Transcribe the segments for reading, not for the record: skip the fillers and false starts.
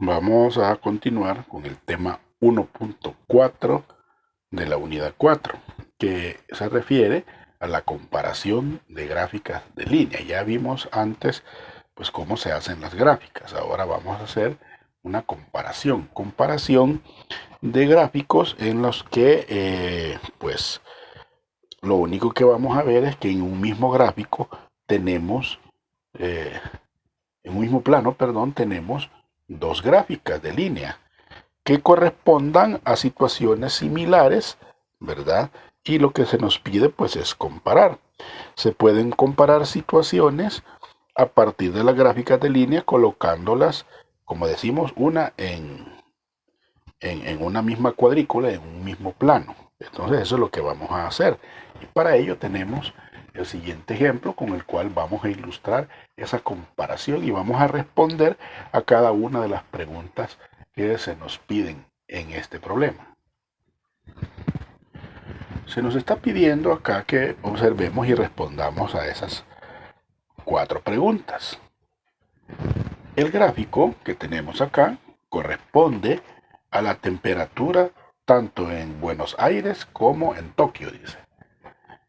Vamos a continuar con el tema 1.4 de la unidad 4, que se refiere a la comparación de gráficas de línea. Ya vimos antes pues cómo se hacen las gráficas. Ahora vamos a hacer una comparación de gráficos en los que pues lo único que vamos a ver es que en un mismo gráfico tenemos eh, en un mismo plano, perdón, tenemos dos gráficas de línea que correspondan a situaciones similares, ¿verdad? Y lo que se nos pide pues es comparar. Se pueden comparar situaciones a partir de las gráficas de línea colocándolas, como decimos, una en una misma cuadrícula, en un mismo plano. Entonces eso es lo que vamos a hacer. Y para ello tenemos el siguiente ejemplo con el cual vamos a ilustrar esa comparación y vamos a responder a cada una de las preguntas que se nos piden en este problema. Se nos está pidiendo acá que observemos y respondamos a esas cuatro preguntas. El gráfico que tenemos acá corresponde a la temperatura tanto en Buenos Aires como en Tokio, dice.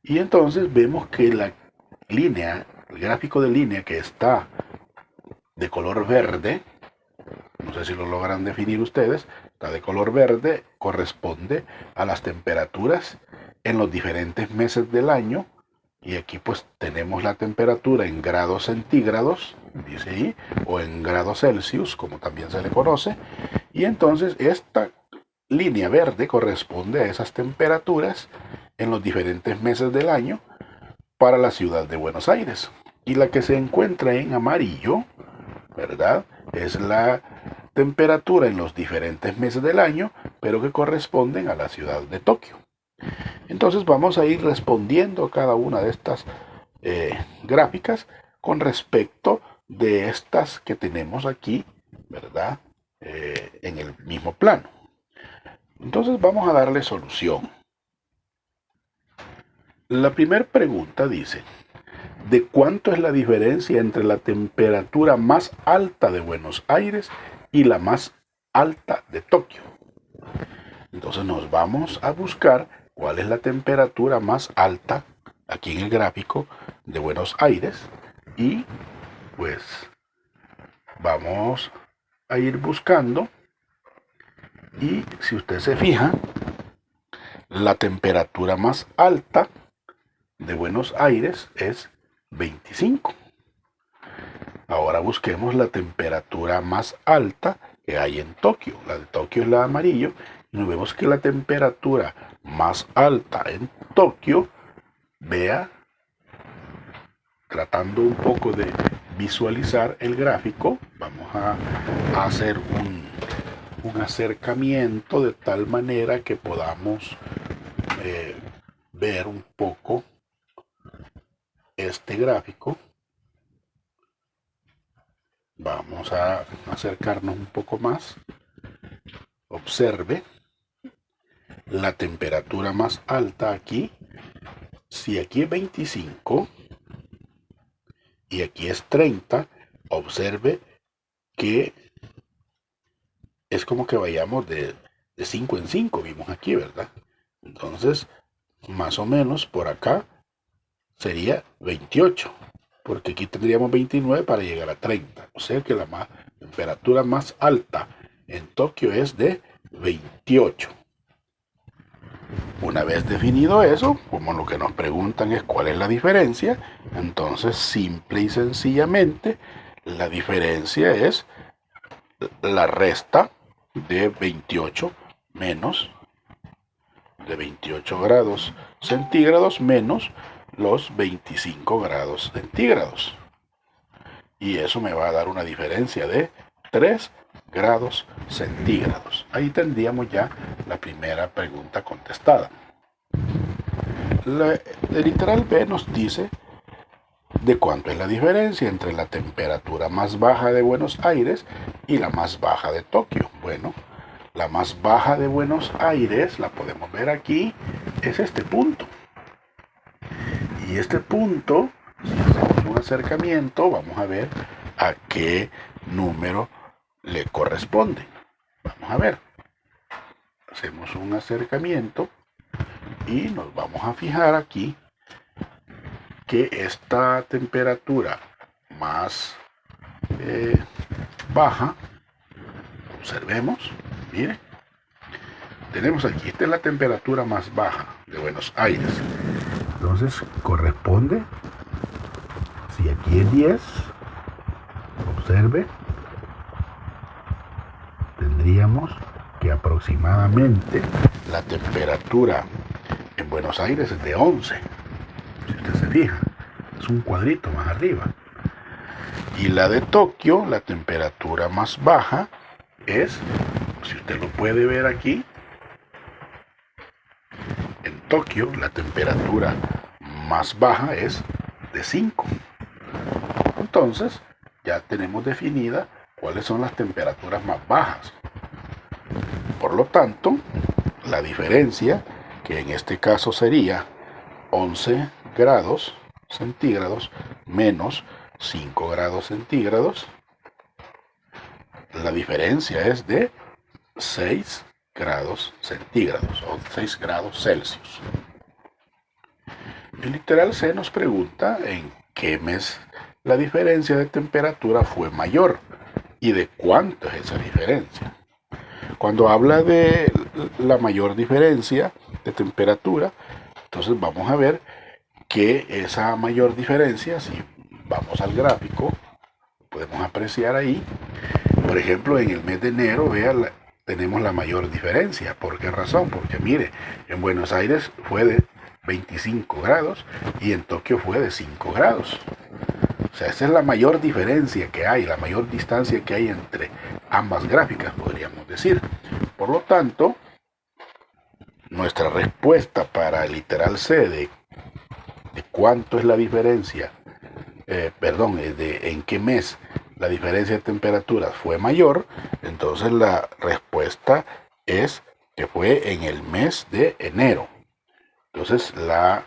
Y entonces vemos que la línea, el gráfico de línea que está de color verde, no sé si lo logran definir ustedes, está de color verde, corresponde a las temperaturas en los diferentes meses del año. Y aquí pues tenemos la temperatura en grados centígrados, dice ahí, o en grados Celsius, como también se le conoce. Y entonces esta línea verde corresponde a esas temperaturas en los diferentes meses del año para la ciudad de Buenos Aires. Y la que se encuentra en amarillo, ¿verdad? Es la temperatura en los diferentes meses del año, pero que corresponden a la ciudad de Tokio. Entonces vamos a ir respondiendo a cada una de estas gráficas con respecto de estas que tenemos aquí, ¿verdad? En el mismo plano. Entonces vamos a darle solución. La primera pregunta dice, ¿de cuánto es la diferencia entre la temperatura más alta de Buenos Aires y la más alta de Tokio? Entonces nos vamos a buscar cuál es la temperatura más alta aquí en el gráfico de Buenos Aires y pues vamos a ir buscando y si usted se fija, la temperatura más alta de Buenos Aires es 25. Ahora busquemos la temperatura más alta que hay en Tokio. La de Tokio es la de amarillo. Y nos vemos que la temperatura más alta en Tokio, vea, tratando un poco de visualizar el gráfico, vamos a hacer un acercamiento de tal manera que podamos ver un poco este gráfico. Vamos a acercarnos un poco más. Observe la temperatura más alta aquí. Si aquí es 25 y aquí es 30, observe que es como que vayamos de 5 en 5, vimos aquí, ¿verdad? Entonces, más o menos por acá sería 28, porque aquí tendríamos 29 para llegar a 30. O sea que la temperatura más alta en Tokio es de 28. Una vez definido eso, como lo que nos preguntan es cuál es la diferencia, entonces simple y sencillamente la diferencia es la resta de 28 menos de 28 grados centígrados menos los 25 grados centígrados. Y eso me va a dar una diferencia de 3 grados centígrados. Ahí tendríamos ya la primera pregunta contestada. El literal B nos dice de cuánto es la diferencia entre la temperatura más baja de Buenos Aires y la más baja de Tokio. Bueno, la más baja de Buenos Aires, la podemos ver aquí, es este punto. Y este punto, si hacemos un acercamiento, vamos a ver a qué número le corresponde. Vamos a ver. Hacemos un acercamiento y nos vamos a fijar aquí que esta temperatura más baja, observemos, mire, tenemos aquí, esta es la temperatura más baja de Buenos Aires. Entonces corresponde, si aquí es 10, observe, tendríamos que aproximadamente la temperatura en Buenos Aires es de 11. Si usted se fija, es un cuadrito más arriba. Y la de Tokio, la temperatura más baja es, si usted lo puede ver aquí, en Tokio la temperatura más baja es de 5. Entonces, ya tenemos definida cuáles son las temperaturas más bajas. Por lo tanto, la diferencia, que en este caso sería 11 grados centígrados menos 5 grados centígrados, la diferencia es de 6 grados centígrados o 6 grados Celsius. El literal C nos pregunta en qué mes la diferencia de temperatura fue mayor y de cuánto es esa diferencia. Cuando habla de la mayor diferencia de temperatura, entonces vamos a ver que esa mayor diferencia, si vamos al gráfico, podemos apreciar ahí, por ejemplo, en el mes de enero, vean, tenemos la mayor diferencia. ¿Por qué razón? Porque mire, en Buenos Aires fue de 25 grados y en Tokio fue de 5 grados. O sea, esa es la mayor diferencia que hay, la mayor distancia que hay entre ambas gráficas, podríamos decir. Por lo tanto, nuestra respuesta para el literal C de cuánto es la diferencia, en qué mes la diferencia de temperaturas fue mayor, entonces la respuesta es que fue en el mes de enero. Entonces la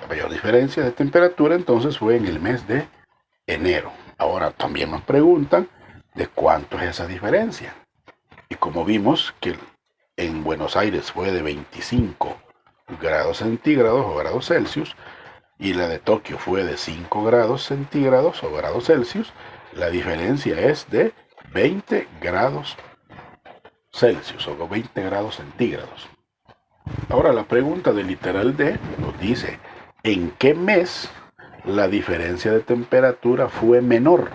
mayor diferencia de temperatura entonces fue en el mes de enero. Ahora también nos preguntan de cuánto es esa diferencia. Y como vimos que en Buenos Aires fue de 25 grados centígrados o grados Celsius, y la de Tokio fue de 5 grados centígrados o grados Celsius, la diferencia es de 20 grados Celsius o 20 grados centígrados. Ahora la pregunta del literal D nos dice, ¿en qué mes la diferencia de temperatura fue menor?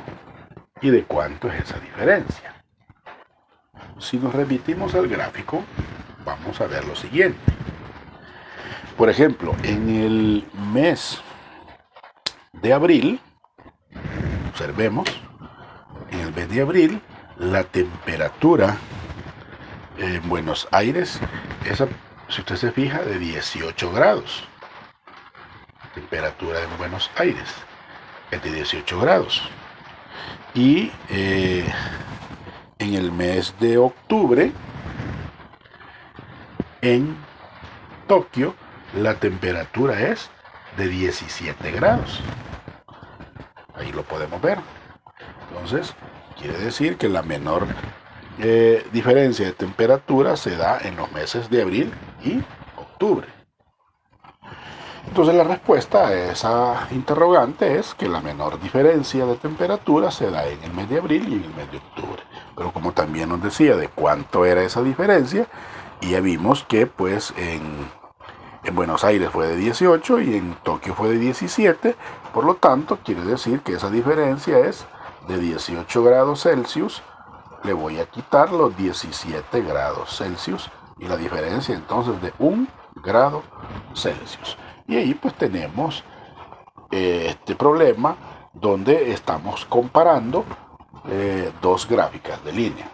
¿Y de cuánto es esa diferencia? Si nos remitimos al gráfico, vamos a ver lo siguiente. Por ejemplo, en el mes de abril, observemos, en el mes de abril, la temperatura en Buenos Aires, si usted se fija, de 18 grados. La temperatura en Buenos Aires es de 18 grados. Y en el mes de octubre, en Tokio, la temperatura es de 17 grados. Ahí lo podemos ver. Entonces, quiere decir que la menor diferencia de temperatura se da en los meses de abril y octubre. Entonces la respuesta a esa interrogante es que la menor diferencia de temperatura se da en el mes de abril y en el mes de octubre. Pero como también nos decía de cuánto era esa diferencia, y ya vimos que pues en Buenos Aires fue de 18 y en Tokio fue de 17, por lo tanto quiere decir que esa diferencia es de 18 grados Celsius, le voy a quitar los 17 grados Celsius y la diferencia entonces de 1 grado Celsius. Y ahí pues tenemos este problema donde estamos comparando dos gráficas de línea.